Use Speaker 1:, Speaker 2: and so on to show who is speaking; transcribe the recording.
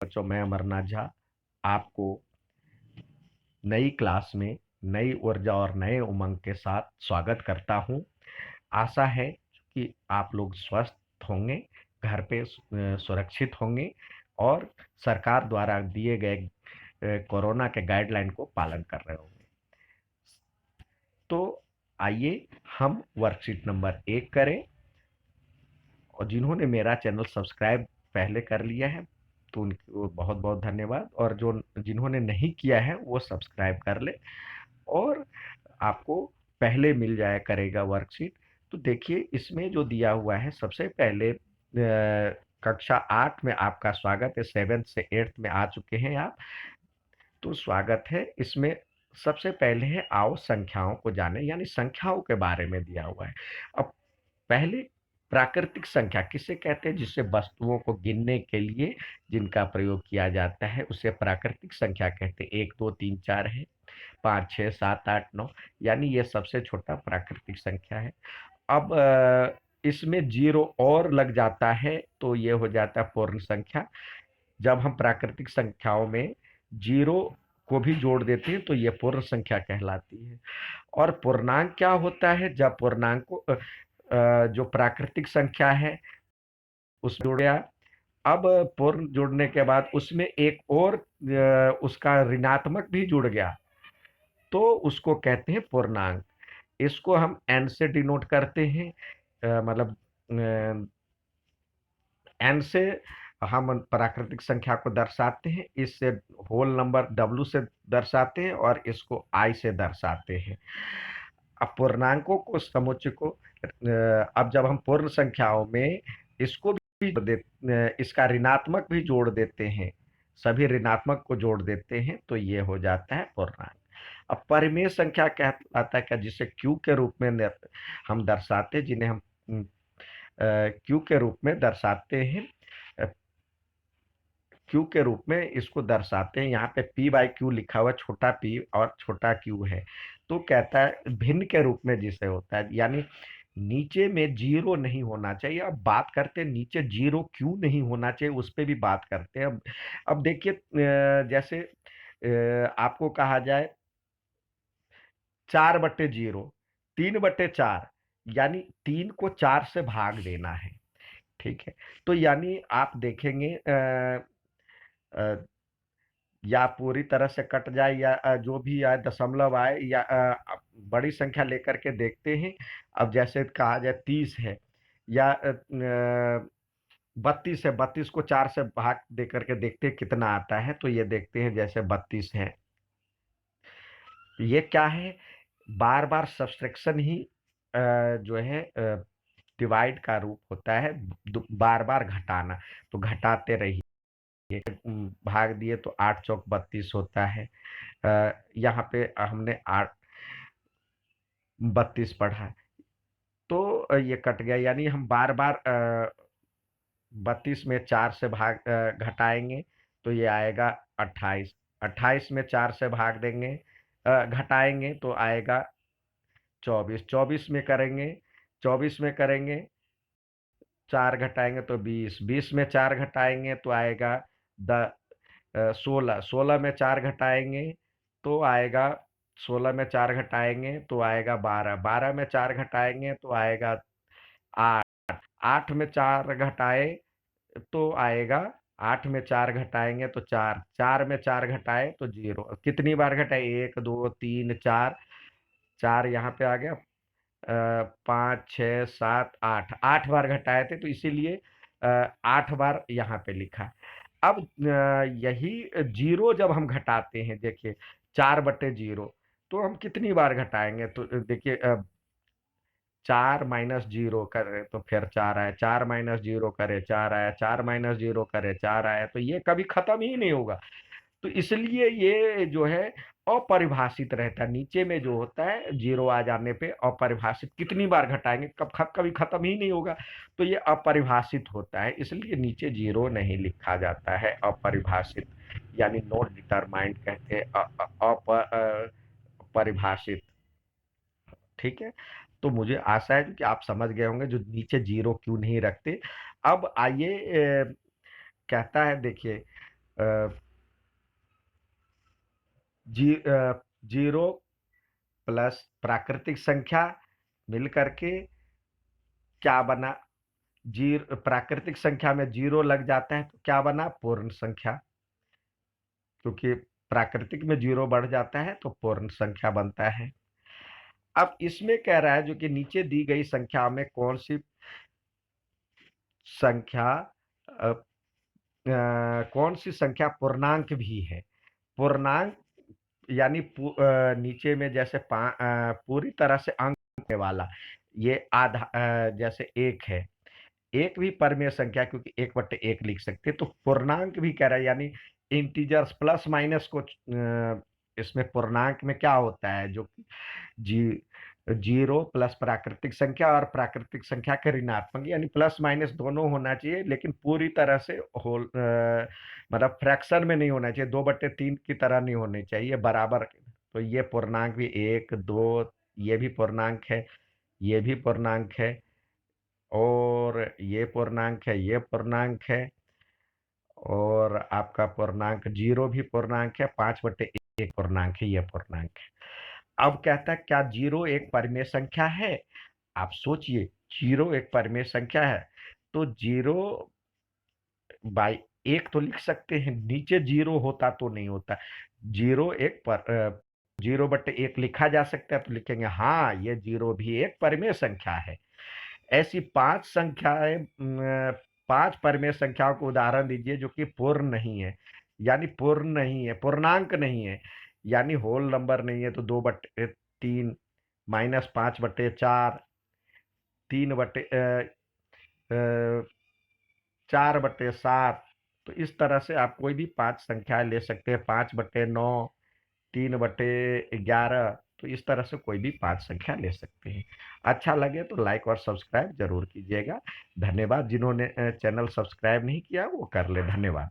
Speaker 1: बच्चों, मैं अमरनाथ झा आपको नई क्लास में नई ऊर्जा और नए उमंग के साथ स्वागत करता हूं। आशा है कि आप लोग स्वस्थ होंगे, घर पे सुरक्षित होंगे और सरकार द्वारा दिए गए कोरोना के गाइडलाइन को पालन कर रहे होंगे। तो आइए हम वर्कशीट नंबर 1 करें। और जिन्होंने मेरा चैनल सब्सक्राइब पहले कर लिया है तो उनको बहुत बहुत धन्यवाद, और जो जिन्होंने नहीं किया है वो सब्सक्राइब कर ले और आपको पहले मिल जाया करेगा वर्कशीट। तो देखिए, इसमें जो दिया हुआ है, सबसे पहले कक्षा 8 में आपका स्वागत है। 7th से 8th में आ चुके हैं आप, तो स्वागत है। इसमें सबसे पहले है आओ संख्याओं को जाने, यानी संख्याओं के बारे में दिया हुआ है। अब पहले, प्राकृतिक संख्या किसे कहते हैं? जिससे वस्तुओं को गिनने के लिए जिनका प्रयोग किया जाता है उसे प्राकृतिक संख्या कहते हैं। 1 2 3 4 है, 5 6 7 8 9, यानी ये सबसे छोटा प्राकृतिक संख्या है। अब इसमें जीरो और लग जाता है तो ये हो जाता है पूर्ण संख्या। जब हम प्राकृतिक संख्याओं में जीरो को भी जोड़ देते हैं तो ये पूर्ण संख्या कहलाती है। और पूर्णांक क्या होता है? जब पूर्णांक को जो प्राकृतिक संख्या है उसमें जुड़ गया, अब पूर्ण जुड़ने के बाद उसमें एक और उसका ऋणात्मक भी जुड़ गया तो उसको कहते हैं पूर्णांक। इसको हम एन से डिनोट करते हैं। मतलब एन से हम प्राकृतिक संख्या को दर्शाते हैं, इससे होल नंबर डब्ल्यू से दर्शाते हैं और इसको आई से दर्शाते हैं। अब पूर्णांकों को, समुच्चय को अब जब हम पूर्ण संख्याओं में इसको भी इसका ऋणात्मक भी जोड़ देते हैं, सभी ऋणात्मक को जोड़ देते हैं तो ये हो जाता है पूर्णांक। अब परिमेय संख्या कहलाता है क्या? जिसे क्यू के रूप में हम दर्शाते हैं, जिन्हें हम क्यू के रूप में दर्शाते हैं। क्यू के रूप में इसको दर्शाते हैं। यहाँ पे पी बाई क्यू लिखा हुआ, छोटा पी और छोटा क्यू है। तो कहता है भिन्न के रूप में जिसे होता है, यानी नीचे में जीरो नहीं होना चाहिए। अब बात करते हैं नीचे जीरो क्यों नहीं होना चाहिए, उस पर भी बात करते हैं। अब देखिए, जैसे आपको कहा जाए 4/0, 3/4, यानी 3 को 4 से भाग देना है। ठीक है, तो यानी आप देखेंगे अ, या पूरी तरह से कट जाए या जो भी आए दशमलव आए या बड़ी संख्या लेकर के देखते हैं। अब जैसे कहा जाए 30 है या 32 है, 32 को 4 से भाग दे करके देखते हैं कितना आता है, तो ये देखते हैं जैसे 32 है। ये क्या है? बार बार सब्सट्रैक्शन ही जो है डिवाइड का रूप होता है। बार बार घटाना, तो घटाते रहिए। भाग दिए तो 8 चौक 32 होता है। यहाँ पे हमने 8 32 पढ़ा, तो ये कट गया, यानी हम बार बार 32 में 4 से भाग घटाएंगे तो ये आएगा 28। 28 में 4 से भाग देंगे, घटाएंगे तो आएगा 24। 24 में करेंगे, 24 में करेंगे 4 घटाएंगे तो 20। 20 में 4 घटाएंगे तो आएगा 16। 16 में 4 घटाएंगे तो आएगा, 16 में 4 घटाएंगे तो आएगा 12। 12 में 4 घटाएंगे तो आएगा 8। 8 में 4 घटाए तो आएगा, 8 में 4 घटाएंगे तो 4। 4 में 4 घटाए तो 0। कितनी बार घटाए? 1 2 3 4। 4 यहाँ पे आ गया, 5 6 7 8, 8 बार घटाए थे तो इसीलिए 8 बार यहाँ पे लिखा। अब यही जीरो जब हम घटाते हैं, देखिए 4/0, तो हम कितनी बार घटाएंगे? तो देखिए 4 - 0 करे तो फिर 4 आया, 4 - 0 करे 4 आया, 4 - 0 करे 4 आया, तो ये कभी खत्म ही नहीं होगा। तो इसलिए ये जो है अपरिभाषित रहता है। नीचे में जो होता है जीरो आ जाने पे अपरिभाषित, कितनी बार घटाएंगे कभी खत्म ही नहीं होगा, तो ये अपरिभाषित होता है, इसलिए नीचे जीरो नहीं लिखा जाता है। अपरिभाषित यानी नॉट डिटरमाइंड कहते हैं, अपरिभाषित। ठीक है, तो मुझे आशा है कि आप समझ गए होंगे जो नीचे जीरो क्यों नहीं रखते। अब आइए, कहता है देखिए जीरो प्लस प्राकृतिक संख्या मिल करके क्या बना? प्राकृतिक संख्या में जीरो लग जाता है तो क्या बना? पूर्ण संख्या। क्योंकि प्राकृतिक में जीरो बढ़ जाता है तो पूर्ण संख्या बनता है। अब इसमें कह रहा है जो कि नीचे दी गई संख्या में कौन सी संख्या अ, कौन सी संख्या पूर्णांक भी है? पूर्णांक यानी नीचे में जैसे पूरी तरह से अंक वाला, ये आधा जैसे एक है, एक भी परमेय संख्या, क्योंकि एक बट्टे एक लिख सकते हैं, तो पूर्णांक भी कह रहा है, यानी इंटीजर्स प्लस माइनस को इसमें पूर्णांक में क्या होता है जो जी जीरो प्लस प्राकृतिक संख्या और प्राकृतिक संख्या के ऋणात्मक, यानी प्लस माइनस दोनों होना चाहिए, लेकिन पूरी तरह से होल मतलब फ्रैक्शन में नहीं होना चाहिए, 2/3 की तरह नहीं होने चाहिए, बराबर। तो ये पूर्णांक भी एक दो, ये भी पूर्णांक है, ये भी पूर्णांक है, और ये पूर्णांक है, ये पूर्णांक है, और आपका पूर्णांक जीरो भी पूर्णांक है, 5/1 पूर्णांक है, ये पूर्णांक है। अब कहता है क्या जीरो एक परिमेय संख्या है? आप सोचिए, जीरो एक परिमेय संख्या है तो जीरो बाई एक तो लिख सकते हैं, नीचे जीरो होता तो नहीं होता। जीरो एक पर 0/1 लिखा जा सकता है तो लिखेंगे हाँ, ये जीरो भी एक परिमेय संख्या है। ऐसी 5 संख्याएं, 5 परिमेय संख्याओं को उदाहरण दीजिए जो कि पूर्ण नहीं है, यानी पूर्ण नहीं है, पूर्णांक नहीं है, यानी होल नंबर नहीं है, तो 2/3, -5/4, 4/7। तो इस तरह से आप कोई भी 5 संख्याएं ले सकते हैं, 5/9, 3/11। तो इस तरह से कोई भी 5 संख्या ले सकते हैं। अच्छा लगे तो लाइक और सब्सक्राइब जरूर कीजिएगा। धन्यवाद। जिन्होंने चैनल सब्सक्राइब नहीं किया वो कर ले। धन्यवाद।